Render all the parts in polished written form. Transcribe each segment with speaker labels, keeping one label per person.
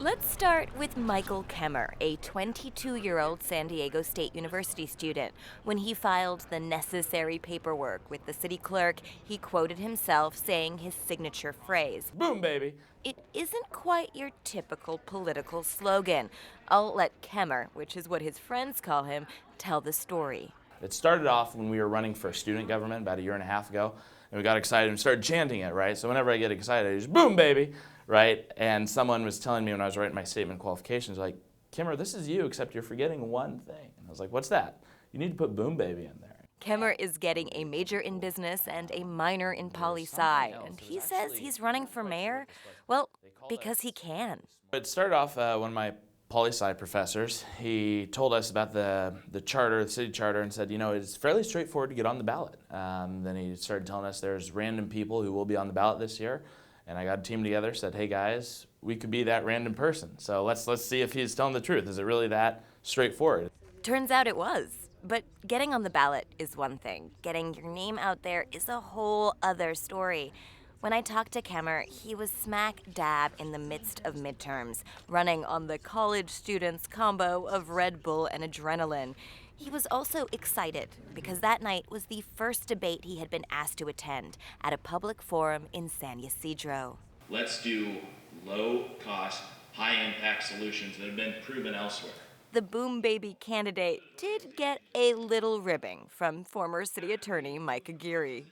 Speaker 1: Let's start with Michael Kemmer, a 22-year-old San Diego State University student. When he filed the necessary paperwork with the city clerk, he quoted himself saying his signature phrase.
Speaker 2: Boom, baby.
Speaker 1: It isn't quite your typical political slogan. I'll let Kemmer, which is what his friends call him, tell the story.
Speaker 2: It started off when we were running for student government about a year and a half ago, and we got excited and started chanting it, right? So whenever I get excited, I just boom, baby, right? And someone was telling me when I was writing my statement qualifications, like, Kimmer, this is you, except you're forgetting one thing. And I was like, what's that? You need to put boom, baby in there.
Speaker 1: Kemmer is getting a major in business and a minor in poli-sci, and he says he's running for mayor, well, because he can.
Speaker 2: It started off one of my poli-sci professors. He told us about the charter, the city charter, and said, you know, it's fairly straightforward to get on the ballot. Then he started telling us there's random people who will be on the ballot this year, and I got a team together, said, hey guys, we could be that random person. So let's see if he's telling the truth. Is it really that straightforward?
Speaker 1: Turns out it was. But getting on the ballot is one thing. Getting your name out there is a whole other story. When I talked to Kemmer, he was smack dab in the midst of midterms, running on the college students' combo of Red Bull and adrenaline. He was also excited because that night was the first debate he had been asked to attend at a public forum in San Ysidro.
Speaker 3: Let's do low-cost, high-impact solutions that have been proven elsewhere.
Speaker 1: The Boom Baby candidate did get a little ribbing from former city attorney Mike Aguirre.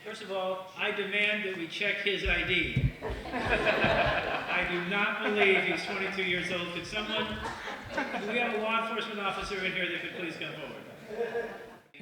Speaker 4: First of all, I demand that we check his ID. I do not believe he's 22 years old. Could we have a law enforcement officer in here that could please come forward?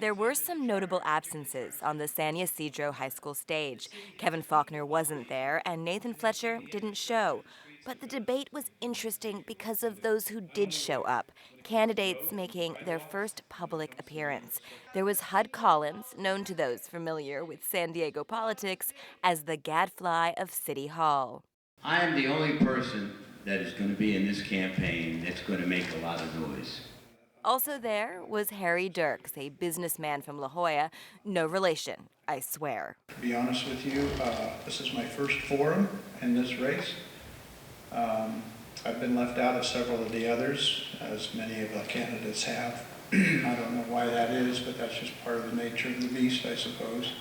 Speaker 1: There were some notable absences on the San Ysidro High School stage. Kevin Faulkner wasn't there, and Nathan Fletcher didn't show. But the debate was interesting because of those who did show up, candidates making their first public appearance. There was Hud Collins, known to those familiar with San Diego politics as the gadfly of City Hall.
Speaker 5: I am the only person that is going to be in this campaign that's going to make a lot of noise.
Speaker 1: Also there was Harry Dirks, a businessman from La Jolla. No relation, I swear.
Speaker 6: To be honest with you, this is my first forum in this race. I've been left out of several of the others, as many of the candidates have. I don't know why that is, but that's just part of the nature of the beast, I suppose.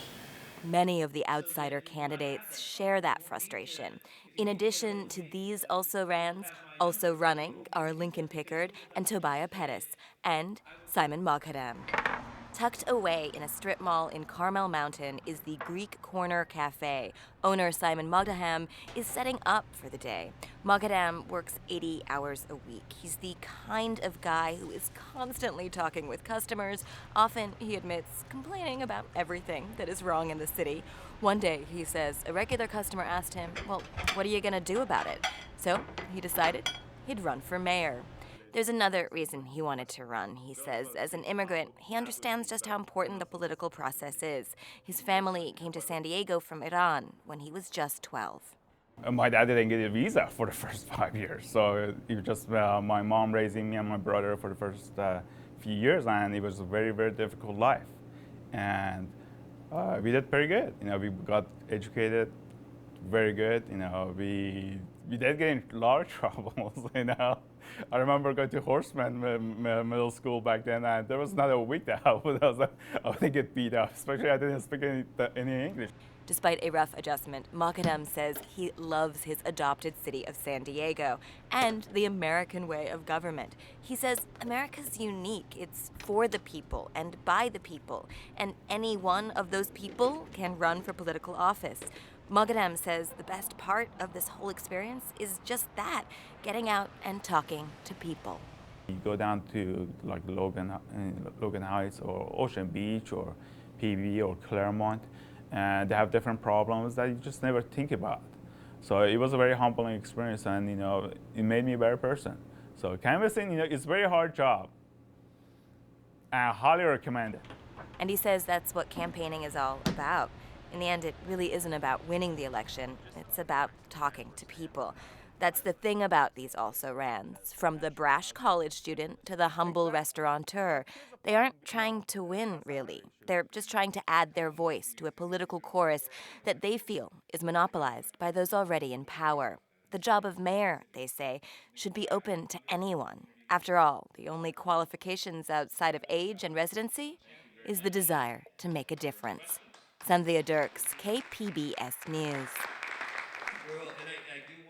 Speaker 1: Many of the outsider candidates share that frustration. In addition to these also-rans, also running are Lincoln Pickard and Tobiah Pettis, and Simon Moghaddam. Tucked away in a strip mall in Carmel Mountain is the Greek Corner Cafe. Owner Simon Moghaddam is setting up for the day. Moghaddam works 80 hours a week. He's the kind of guy who is constantly talking with customers. Often, he admits, complaining about everything that is wrong in the city. One day, he says, a regular customer asked him, well, what are you going to do about it? So he decided he'd run for mayor. There's another reason he wanted to run, he says. As an immigrant, he understands just how important the political process is. His family came to San Diego from Iran when he was just 12.
Speaker 7: My dad didn't get a visa for the first 5 years, so it was just my mom raising me and my brother for the first few years, and it was a very, very difficult life. And we did pretty good. You know, we got educated very good. You know, we did get in a lot of troubles, you know. I remember going to Horseman Middle School back then, and there was not a week that I would get beat up, especially I didn't speak any English.
Speaker 1: Despite a rough adjustment, Moghaddam says he loves his adopted city of San Diego and the American way of government. He says America's unique. It's for the people and by the people, and any one of those people can run for political office. Moghaddam says the best part of this whole experience is just that, getting out and talking to people.
Speaker 7: You go down to like Logan Heights or Ocean Beach or PB or Claremont, and they have different problems that you just never think about. So it was a very humbling experience, and you know, it made me a better person. So canvassing, you know, it's a very hard job. I highly recommend it.
Speaker 1: And he says that's what campaigning is all about. In the end, it really isn't about winning the election. It's about talking to people. That's the thing about these also-rans. From the brash college student to the humble restaurateur, they aren't trying to win, really. They're just trying to add their voice to a political chorus that they feel is monopolized by those already in power. The job of mayor, they say, should be open to anyone. After all, the only qualifications outside of age and residency is the desire to make a difference. Sandhya, Dirks, KPBS News.
Speaker 5: Well, and I do